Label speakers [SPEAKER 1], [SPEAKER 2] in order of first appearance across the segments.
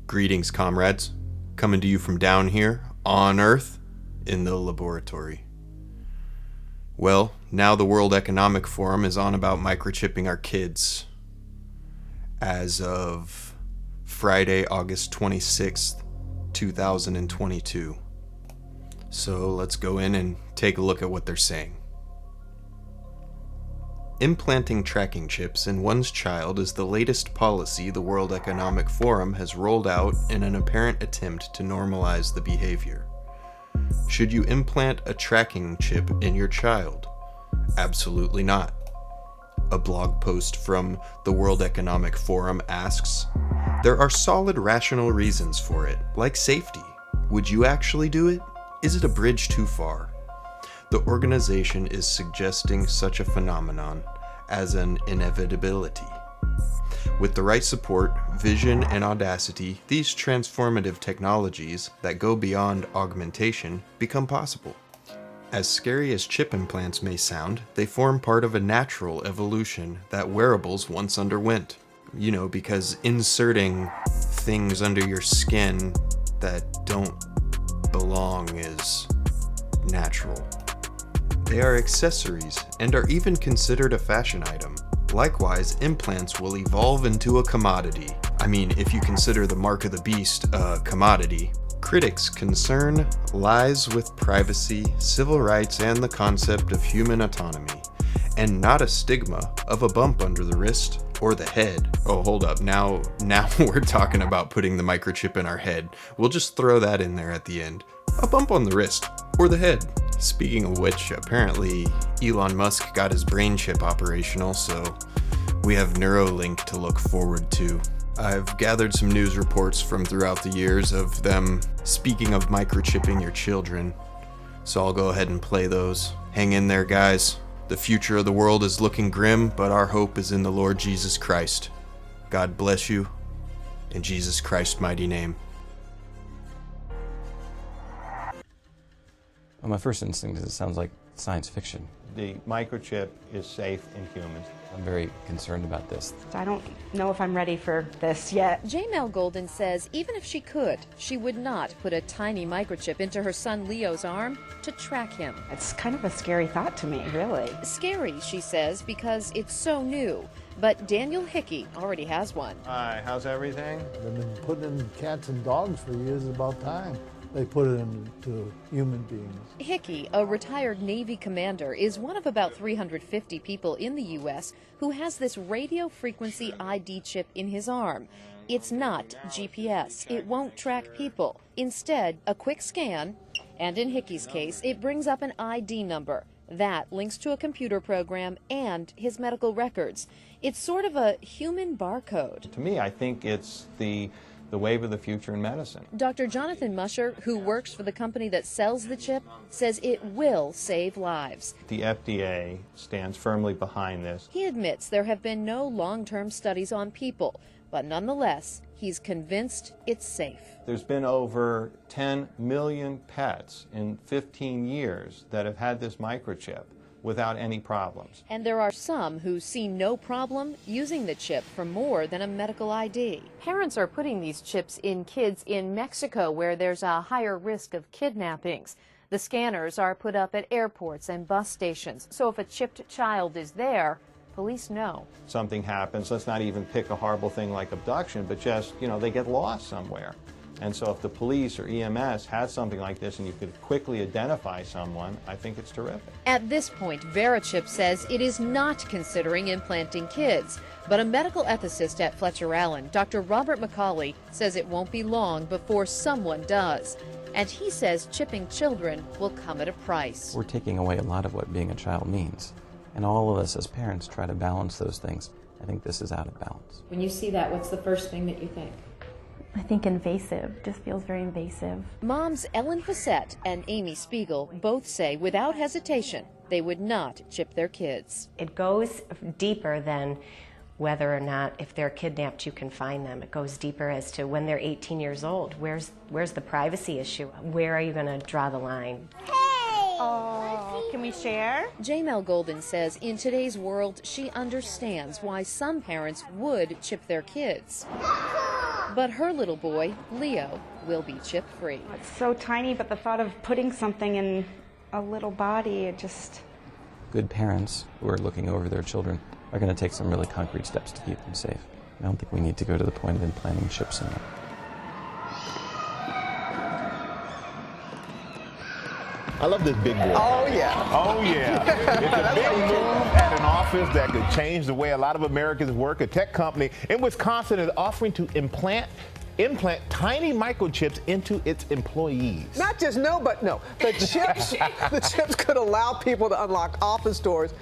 [SPEAKER 1] Greetings, comrades. Coming to you from down here, on Earth, in the laboratory. Well, now the World Economic Forum is on about microchipping our kids. As of Friday, August 26th, 2022. So let's go in and take a look at what they're saying. Implanting tracking chips in one's child is the latest policy the World Economic Forum has rolled out in an apparent attempt to normalize the behavior. Should you implant a tracking chip in your child? Absolutely not. A blog post from the World Economic Forum asks, there are solid rational reasons for it, like safety. Would you actually do it? Is it a bridge too far? The organization is suggesting such a phenomenon as an inevitability. With the right support, vision, and audacity, these transformative technologies that go beyond augmentation become possible. As scary as chip implants may sound, they form part of a natural evolution that wearables once underwent. You know, because inserting things under your skin that don't belong is natural. They are accessories and are even considered a fashion item. Likewise, implants will evolve into a commodity. I mean, if you consider the mark of the beast a commodity. Critics' concern lies with privacy, civil rights, and the concept of human autonomy, and not a stigma of a bump under the wrist or the head. Oh, hold up. Now we're talking about putting the microchip in our head. We'll just throw that in there at the end. A bump on the wrist or the head. Speaking of which, apparently Elon Musk got his brain chip operational, so we have Neuralink to look forward to. I've gathered some news reports from throughout the years of them speaking of microchipping your children, so I'll go ahead and play those. Hang in there, guys. The future of the world is looking grim, but our hope is in the Lord Jesus Christ. God bless you, in Jesus Christ's mighty name.
[SPEAKER 2] Well, my first instinct is it sounds like science fiction.
[SPEAKER 3] The microchip is safe in humans.
[SPEAKER 2] I'm very concerned about this.
[SPEAKER 4] I don't know if I'm ready for this yet.
[SPEAKER 5] Jamel Golden says even if she could, she would not put a tiny microchip into her son Leo's arm to track him.
[SPEAKER 4] It's kind of a scary thought to me, really.
[SPEAKER 5] Scary, she says, because it's so new. But Daniel Hickey already has one.
[SPEAKER 3] Hi, how's everything?
[SPEAKER 6] They've been putting in cats and dogs for years. It's about time they put it into human beings.
[SPEAKER 5] Hickey, a retired Navy commander, is one of about 350 people in the U.S. who has this radio frequency ID chip in his arm. It's not GPS. It won't track people. Instead, a quick scan, and in Hickey's case, it brings up an ID number. That links to a computer program and his medical records. It's sort of a human barcode.
[SPEAKER 3] To me, I think it's the wave of the future in medicine.
[SPEAKER 5] Dr. Jonathan Musher, who works for the company that sells the chip, says it will save lives.
[SPEAKER 3] The FDA stands firmly behind this.
[SPEAKER 5] He admits there have been no long-term studies on people, but nonetheless, he's convinced it's safe.
[SPEAKER 3] There's been over 10 million pets in 15 years that have had this microchip without any problems.
[SPEAKER 5] And there are some who see no problem using the chip for more than a medical ID. Parents are putting these chips in kids in Mexico where there's a higher risk of kidnappings. The scanners are put up at airports and bus stations, so if a chipped child is there, police know.
[SPEAKER 3] Something happens, let's not even pick a horrible thing like abduction, but just, they get lost somewhere. And so if the police or EMS had something like this and you could quickly identify someone, I think it's terrific.
[SPEAKER 5] At this point, Verichip says it is not considering implanting kids. But a medical ethicist at Fletcher Allen, Dr. Robert McCauley, says it won't be long before someone does. And he says chipping children will come at a price.
[SPEAKER 2] We're taking away a lot of what being a child means. And all of us as parents try to balance those things. I think this is out of balance.
[SPEAKER 5] When you see that, what's the first thing that you think?
[SPEAKER 7] I think invasive, just feels very invasive.
[SPEAKER 5] Moms Ellen Fassett and Amy Spiegel both say without hesitation they would not chip their kids.
[SPEAKER 8] It goes deeper than whether or not if they're kidnapped you can find them. It goes deeper as to when they're 18 years old. Where's the privacy issue? Where are you going to draw the line?
[SPEAKER 4] Oh, can we share?
[SPEAKER 5] Jamel Golden says in today's world, she understands why some parents would chip their kids. But her little boy, Leo, will be chip-free.
[SPEAKER 4] It's so tiny, but the thought of putting something in a little body, it just...
[SPEAKER 2] Good parents who are looking over their children are going to take some really concrete steps to keep them safe. I don't think we need to go to the point of implanting chips in them.
[SPEAKER 9] I love this big boy.
[SPEAKER 10] Oh, yeah.
[SPEAKER 9] Oh, yeah. It's a big move at an office that could change the way a lot of Americans work. A tech company in Wisconsin is offering to implant tiny microchips into its employees.
[SPEAKER 10] Not just the chips could allow people to unlock office doors,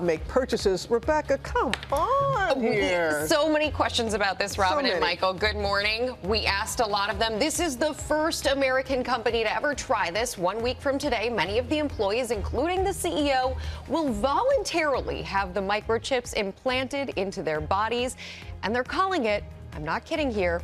[SPEAKER 10] make purchases. Rebecca, come on here.
[SPEAKER 11] So many questions about this, Robin and Michael. Good morning. We asked a lot of them. This is the first American company to ever try this. 1 week from today, many of the employees, including the CEO, will voluntarily have the microchips implanted into their bodies, and they're calling it, I'm not kidding here,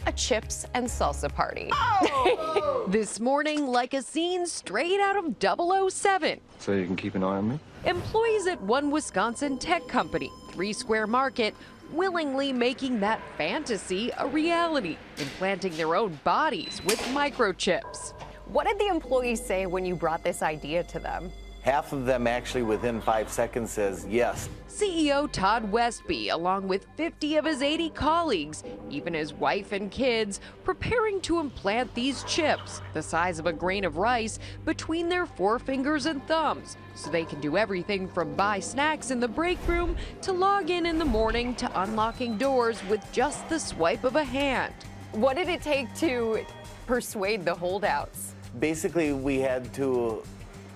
[SPEAKER 11] a chips and salsa party. Oh. This morning, like a scene straight out of 007.
[SPEAKER 12] So you can keep an eye on me?
[SPEAKER 11] Employees at one Wisconsin tech company, 3 Square Market, willingly making that fantasy a reality, implanting their own bodies with microchips. What did the employees say when you brought this idea to them?
[SPEAKER 13] Half of them actually within 5 seconds says yes.
[SPEAKER 11] CEO Todd Westby, along with 50 of his 80 colleagues, even his wife and kids, preparing to implant these chips, the size of a grain of rice, between their forefingers and thumbs, so they can do everything from buy snacks in the break room to log in the morning to unlocking doors with just the swipe of a hand. What did it take to persuade the holdouts?
[SPEAKER 13] Basically, we had to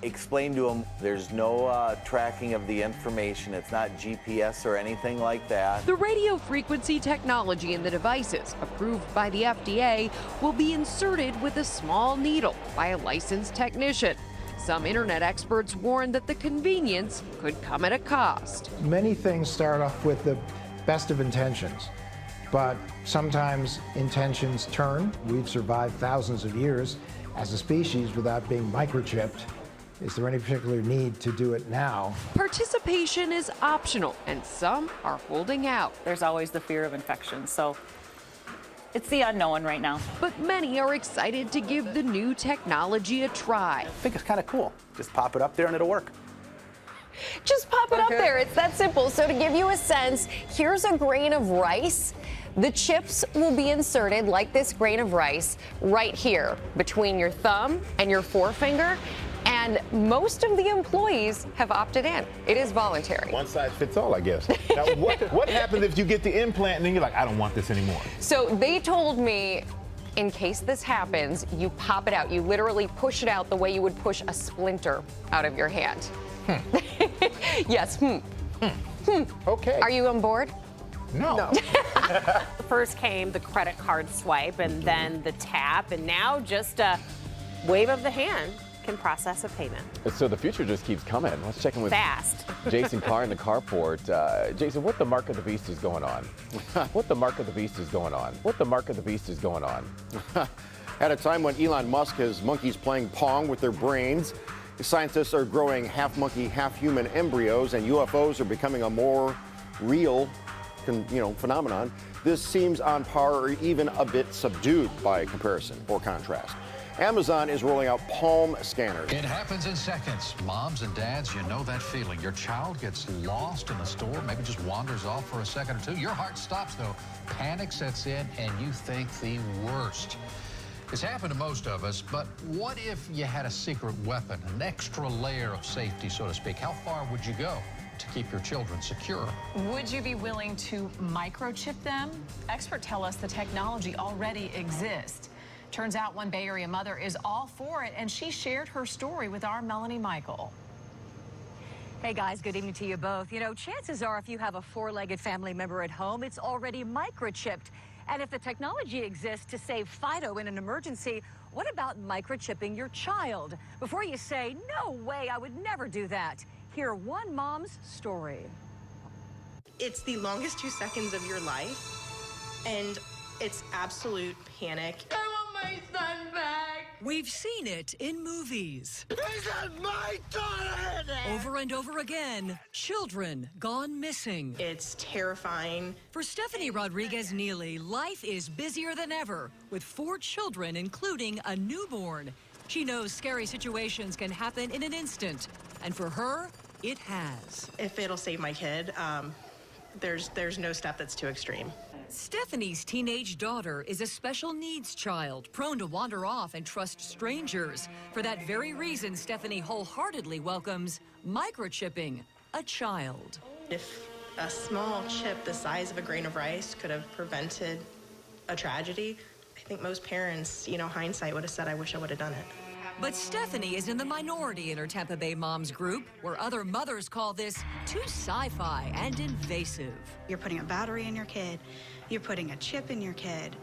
[SPEAKER 13] explain to them there's no tracking of the information. It's not GPS or anything like that.
[SPEAKER 11] The radio frequency technology in the devices, approved by the FDA, will be inserted with a small needle by a licensed technician. Some internet experts warn that the convenience could come at a cost.
[SPEAKER 14] Many things start off with the best of intentions, but sometimes intentions turn. We've survived thousands of years as a species without being microchipped. Is there any particular need to do it now?
[SPEAKER 11] Participation is optional, and some are holding out.
[SPEAKER 15] There's always the fear of infection, so it's the unknown right now.
[SPEAKER 11] But many are excited to give the new technology a try.
[SPEAKER 13] I think it's kind of cool. Just pop it up there and it'll work.
[SPEAKER 11] Just pop it up there. It's that simple. So to give you a sense, here's a grain of rice. The chips will be inserted like this grain of rice right here between your thumb and your forefinger. And most of the employees have opted in. It is voluntary.
[SPEAKER 9] One size fits all, I guess. Now, what happens if you get the implant and then you're like, I don't want this anymore?
[SPEAKER 11] So they told me, in case this happens, you pop it out. You literally push it out the way you would push a splinter out of your hand. Yes.
[SPEAKER 9] Okay.
[SPEAKER 11] Are you on board?
[SPEAKER 9] No.
[SPEAKER 16] First came the credit card swipe and then the tap, and now just a wave of the hand can process a payment.
[SPEAKER 12] So the future just keeps coming. Let's check in with
[SPEAKER 16] Fast.
[SPEAKER 12] Jason Carr in the carport. Jason, what the mark of the beast is going on? What the mark of the beast is going on? What the mark of the beast is going on?
[SPEAKER 17] At a time when Elon Musk has monkeys playing Pong with their brains, scientists are growing half monkey, half human embryos, and UFOs are becoming a more real phenomenon. This seems on par or even a bit subdued by comparison or contrast. Amazon is rolling out palm scanners.
[SPEAKER 18] It happens in seconds. Moms and dads, you know that feeling. Your child gets lost in a store, maybe just wanders off for a second or two. Your heart stops, though. Panic sets in, and you think the worst. It's happened to most of us, but what if you had a secret weapon, an extra layer of safety, so to speak? How far would you go to keep your children secure?
[SPEAKER 19] Would you be willing to microchip them? Experts tell us the technology already exists. Turns out one Bay Area mother is all for it, and she shared her story with our Melanie Michael.
[SPEAKER 20] Hey guys, good evening to you both. You know, chances are if you have a 4-legged family member at home, it's already microchipped. And if the technology exists to save Fido in an emergency, what about microchipping your child? Before you say, no way, I would never do that, hear one mom's story.
[SPEAKER 21] It's the longest 2 seconds of your life, and it's absolute panic.
[SPEAKER 20] I want my son back. We've seen it in movies.
[SPEAKER 22] Is that my daughter?
[SPEAKER 20] Over and over again, children gone missing.
[SPEAKER 21] It's terrifying.
[SPEAKER 20] For Stephanie Rodriguez-Neely, life is busier than ever, with 4 children, including a newborn. She knows scary situations can happen in an instant, and for her, it has.
[SPEAKER 21] If it'll save my kid, there's no step that's too extreme.
[SPEAKER 20] Stephanie's teenage daughter is a special needs child, prone to wander off and trust strangers. For that very reason, Stephanie wholeheartedly welcomes microchipping a child.
[SPEAKER 21] If a small chip the size of a grain of rice could have prevented a tragedy, I think most parents, hindsight would have said, I wish I would have done it.
[SPEAKER 20] But Stephanie is in the minority in her Tampa Bay moms group, where other mothers call this too sci-fi and invasive.
[SPEAKER 4] You're putting a battery in your kid, you're putting a chip in your kid,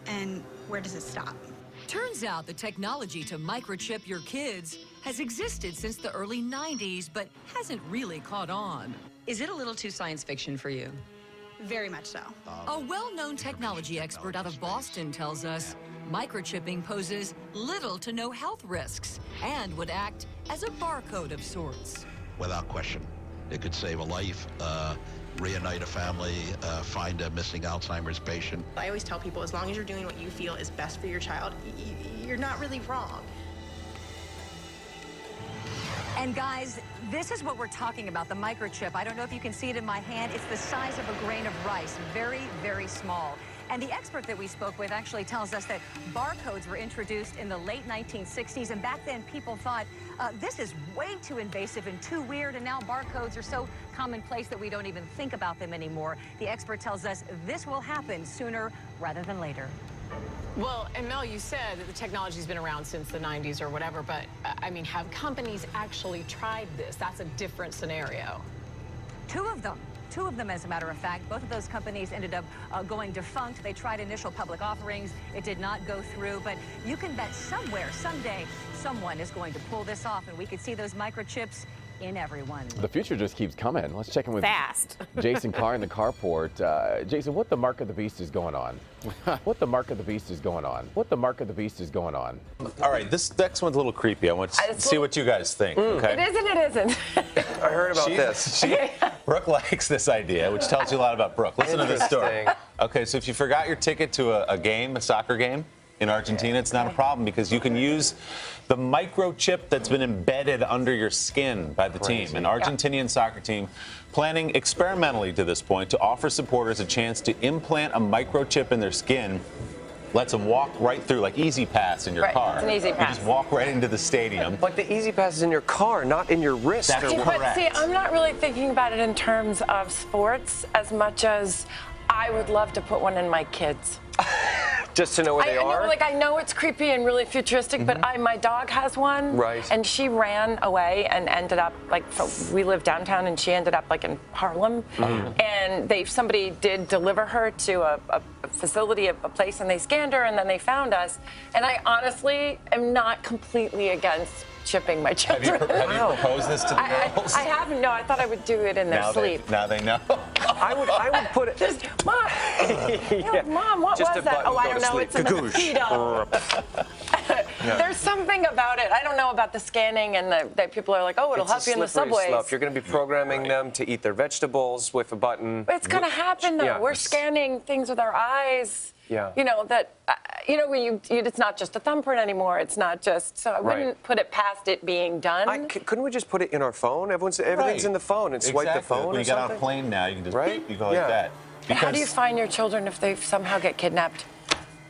[SPEAKER 4] and where does it stop?
[SPEAKER 20] Turns out the technology to microchip your kids has existed since the early 90s, but hasn't really caught on.
[SPEAKER 23] Is it a little too science fiction for you?
[SPEAKER 4] Very much so.
[SPEAKER 20] A well-known technology expert out of Boston tells us microchipping poses little to no health risks and would act as a barcode of sorts.
[SPEAKER 24] Without question, it could save a life, reunite a family, find a missing Alzheimer's patient.
[SPEAKER 21] I always tell people, as long as you're doing what you feel is best for your child, you're not really wrong.
[SPEAKER 20] And guys, this is what we're talking about, the microchip. I don't know if you can see it in my hand. It's the size of a grain of rice, very, very small. And the expert that we spoke with actually tells us that barcodes were introduced in the late 1960s, and back then people thought, this is way too invasive and too weird, and now barcodes are so commonplace that we don't even think about them anymore. The expert tells us this will happen sooner rather than later.
[SPEAKER 16] Well, and Mel, you said that the technology's been around since the 90s or whatever, but I mean, have companies actually tried this? That's a different scenario.
[SPEAKER 20] Two of them, as a matter of fact. Both of those companies ended up going defunct. They tried initial public offerings. It did not go through, but you can bet somewhere, someday, someone is going to pull this off, and we could see those microchips in everyone.
[SPEAKER 12] The future just keeps coming. Let's check in with
[SPEAKER 16] fast.
[SPEAKER 12] Jason Carr in the carport. Jason, what the mark of the beast is going on? What the mark of the beast is going on? What the mark of the beast is going on?
[SPEAKER 25] All right, this next one's a little creepy. I want to see what you guys think. Okay.
[SPEAKER 26] It isn't.
[SPEAKER 25] I heard about this. Brooke likes this idea, which tells you a lot about Brooke. Listen to this story. Okay, so if you forgot your ticket to a soccer game in Argentina, it's not a problem because you can use the microchip that's been embedded under your skin by the team. An Argentinian soccer team planning experimentally to this point to offer supporters a chance to implant a microchip in their skin. Lets them walk right through, like Easy Pass in your car.
[SPEAKER 26] It's an Easy Pass.
[SPEAKER 25] You just walk right into the stadium.
[SPEAKER 27] But the Easy Pass is in your car, not in your wrist.
[SPEAKER 25] That's correct.
[SPEAKER 26] But see, I'm not really thinking about it in terms of sports as much as I would love to put one in my kids.
[SPEAKER 27] Just to know where they are?
[SPEAKER 26] I know it's creepy and really futuristic, but my dog has one.
[SPEAKER 27] Right.
[SPEAKER 26] And she ran away and ended up, we live downtown, and she ended up, in Harlem. And somebody did deliver her to a facility, a place, and they scanned her, and then they found us. And I honestly am not completely against chipping my children.
[SPEAKER 25] Have you proposed this to the girls?
[SPEAKER 26] I haven't. No, I thought I would do it in their sleep.
[SPEAKER 25] Now they know.
[SPEAKER 27] I would put it.
[SPEAKER 26] Just, Mom. Mom, what was that? Oh, I don't know. It's a mosquito. There's something about it. I don't know about the scanning and that people are like, oh, it'll help you in the subways.
[SPEAKER 27] You're going to be programming them to eat their vegetables with a button.
[SPEAKER 26] It's going to happen, though. We're scanning things with our eyes.
[SPEAKER 27] Yeah.
[SPEAKER 26] It's not just a thumbprint anymore. It's not just, so I wouldn't put it past it being done.
[SPEAKER 27] Couldn't we just put it in our phone? Everything's in the phone and swipe the phone.
[SPEAKER 25] When you get on a plane now, you can just beep, you go like that.
[SPEAKER 26] How do you find your children if they somehow get kidnapped?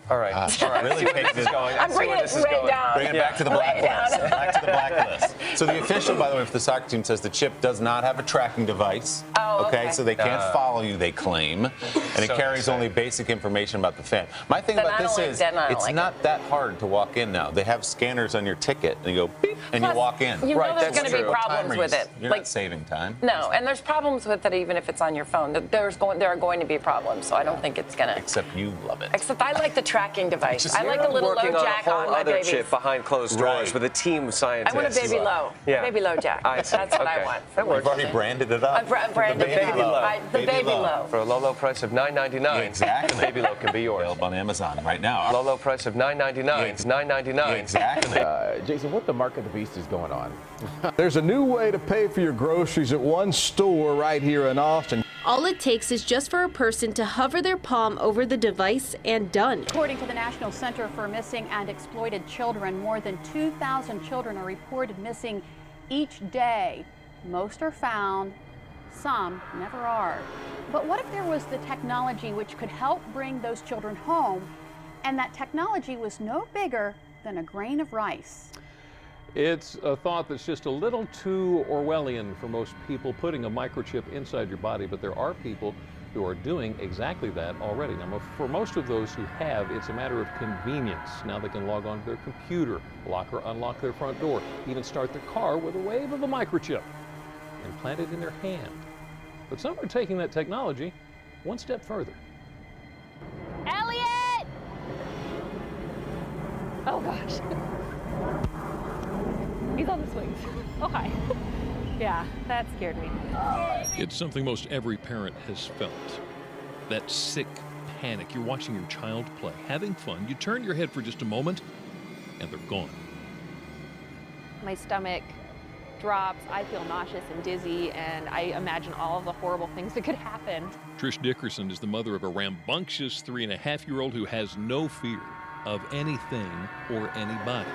[SPEAKER 27] All right.
[SPEAKER 25] Really taking this.
[SPEAKER 26] I'm bringing it way down.
[SPEAKER 25] Bring it back to the blacklist. Back to the blacklist. So the official, by the way, for the soccer team says the chip does not have a tracking device.
[SPEAKER 26] Oh, okay.
[SPEAKER 25] So they can't follow you, they claim. And it carries only basic information about the fan. My thing about this is it's not that hard to walk in now. They have scanners on your ticket, and you go beep, And
[SPEAKER 26] Plus,
[SPEAKER 25] you walk in.
[SPEAKER 26] You know there's going to be
[SPEAKER 25] What time
[SPEAKER 26] problems
[SPEAKER 25] are you-
[SPEAKER 26] with it.
[SPEAKER 25] You're not saving time.
[SPEAKER 26] No, and there's problems with it even if it's on your phone. There are going to be problems, so I don't think it's going to.
[SPEAKER 25] Except you love it.
[SPEAKER 26] Except I like the tracking device. I like the little
[SPEAKER 27] working
[SPEAKER 26] low jack
[SPEAKER 27] on a
[SPEAKER 26] on
[SPEAKER 27] whole
[SPEAKER 26] my
[SPEAKER 27] other
[SPEAKER 26] babies.
[SPEAKER 27] chip behind closed doors with a team of scientists.
[SPEAKER 26] I want a baby low.
[SPEAKER 27] Yeah.
[SPEAKER 26] Baby low jack. That's what I want.
[SPEAKER 27] That works.
[SPEAKER 25] You've already branded it up.
[SPEAKER 26] I've branded
[SPEAKER 27] the baby low.
[SPEAKER 26] The baby low.
[SPEAKER 27] For a low, low price of $9.99.
[SPEAKER 25] Exactly.
[SPEAKER 27] The baby low can be yours.
[SPEAKER 25] Available on Amazon right now.
[SPEAKER 27] Low, low price of $9.99. It's $9.99.
[SPEAKER 25] Exactly.
[SPEAKER 12] Jason, what the mark of the beast is going on?
[SPEAKER 1] There's a new way to pay for your groceries at one store right here in Austin.
[SPEAKER 2] All it takes is just for a person to hover their palm over the device and done.
[SPEAKER 3] According to the National Center for Missing and Exploited Children, more than 2,000 children are reported missing each day. Most are found, some never are. But what if there was the technology which could help bring those children home, and that technology was no bigger than a grain of rice?
[SPEAKER 5] It's a thought that's just a little too Orwellian for most people, putting a microchip inside your body, but there are people who are doing exactly that already. Now, for most of those who have, it's a matter of convenience. Now they can log on to their computer, lock or unlock their front door, even start their car with a wave of a microchip and plant it in their hand. But some are taking that technology one step further.
[SPEAKER 3] Elliot! Oh gosh. He's on the swings. Oh, hi. Yeah, that scared me.
[SPEAKER 5] It's something most every parent has felt. That sick panic. You're watching your child play, having fun. You turn your head for just a moment, and they're gone.
[SPEAKER 16] My stomach drops, I feel nauseous and dizzy, and I imagine all of the horrible things that could happen.
[SPEAKER 5] Trish Dickerson is the mother of a rambunctious 3.5-year-old who has no fear of anything or anybody.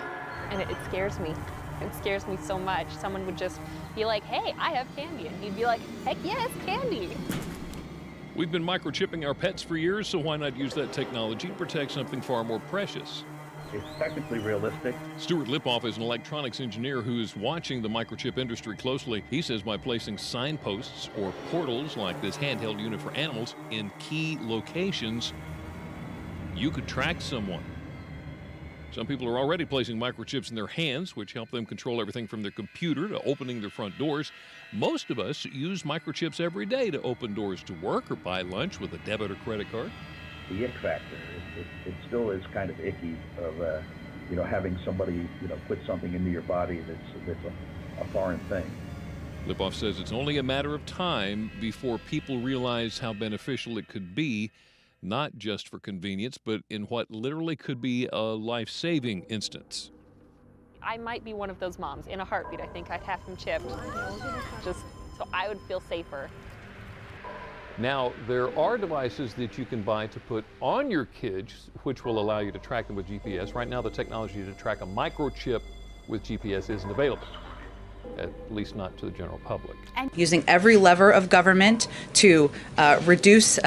[SPEAKER 16] And it scares me. It scares me so much. Someone would just be like, hey, I have candy. And he'd be like, heck yes, candy.
[SPEAKER 5] We've been microchipping our pets for years, so why not use that technology to protect something far more precious?
[SPEAKER 6] It's technically realistic.
[SPEAKER 5] Stuart Lipoff is an electronics engineer who is watching the microchip industry closely. He says by placing signposts or portals like this handheld unit for animals in key locations, you could track someone. Some people are already placing microchips in their hands, which help them control everything from their computer to opening their front doors. Most of us use microchips every day to open doors to work or buy lunch with a debit or credit card.
[SPEAKER 6] The it factor, it still is kind of icky of, having somebody, put something into your body that's a foreign thing.
[SPEAKER 5] Lipoff says it's only a matter of time before people realize how beneficial it could be, not just for convenience, but in what literally could be a life-saving instance.
[SPEAKER 16] I might be one of those moms. In a heartbeat, I think I'd have them chipped, just so I would feel safer.
[SPEAKER 5] Now, there are devices that you can buy to put on your kids, which will allow you to track them with GPS. Right now, the technology to track a microchip with GPS isn't available, at least not to the general public.
[SPEAKER 7] Using every lever of government to reduce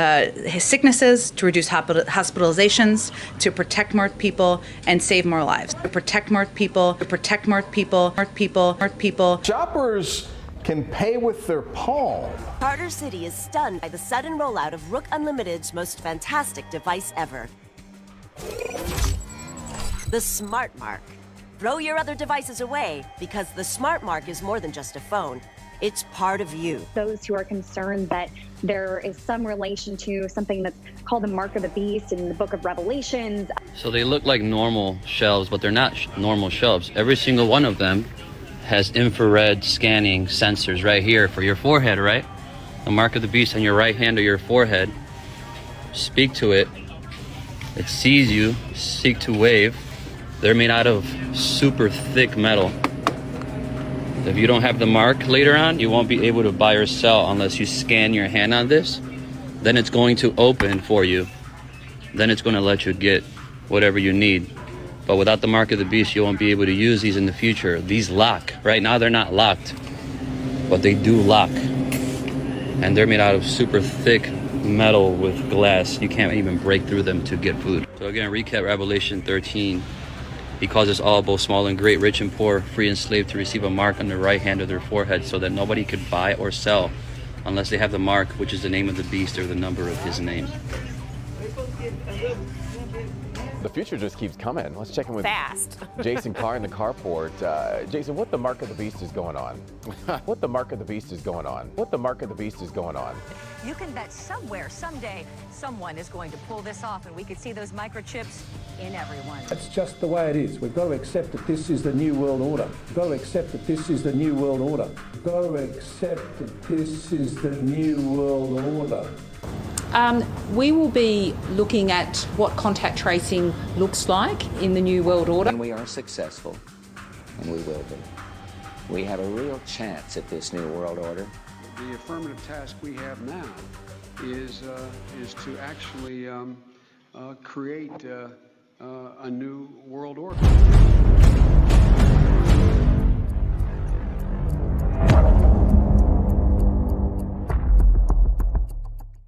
[SPEAKER 7] sicknesses, to reduce hospitalizations, to protect more people and save more lives. To protect more people, to protect more people, more people, more people.
[SPEAKER 1] Shoppers can pay with their palm.
[SPEAKER 8] Carter City is stunned by the sudden rollout of Rook Unlimited's most fantastic device ever. The Smart Mark. Throw your other devices away, because the Smart Mark is more than just a phone. It's part of you.
[SPEAKER 28] Those who are concerned that there is some relation to something that's called the Mark of the Beast in the book of Revelations.
[SPEAKER 29] So they look like normal shelves, but they're not normal shelves. Every single one of them has infrared scanning sensors right here for your forehead, right? The Mark of the Beast on your right hand or your forehead. Speak to it. It sees you. Seek to wave. They're made out of super thick metal. If you don't have the mark later on, you won't be able to buy or sell unless you scan your hand on this. Then it's going to open for you. Then it's going to let you get whatever you need. But without the Mark of the Beast, you won't be able to use these in the future. These lock. Right now, they're not locked, but they do lock. And they're made out of super thick metal with glass. You can't even break through them to get food. So again, recap Revelation 13. He calls us all, both small and great, rich and poor, free and slave, to receive a mark on their right hand or their forehead, so that nobody could buy or sell unless they have the mark, which is the name of the beast or the number of his name.
[SPEAKER 12] The future just keeps coming. Let's check in with
[SPEAKER 16] Fast.
[SPEAKER 12] Jason Carr in the carport. Jason, what the mark of the beast is going on? What the mark of the beast is going on? What the mark of the beast is going on?
[SPEAKER 20] You can bet somewhere, someday, someone is going to pull this off, and we could see those microchips in everyone.
[SPEAKER 9] That's just the way it is. We've got to accept that this is the new world order. We've got to accept that this is the new world order. We've got to accept that this is the new world order.
[SPEAKER 10] We will be looking at what contact tracing looks like in the new world order.
[SPEAKER 11] When we are successful, and we will be, we have a real chance at this new world order.
[SPEAKER 13] The affirmative task we have now is to actually create a new world order.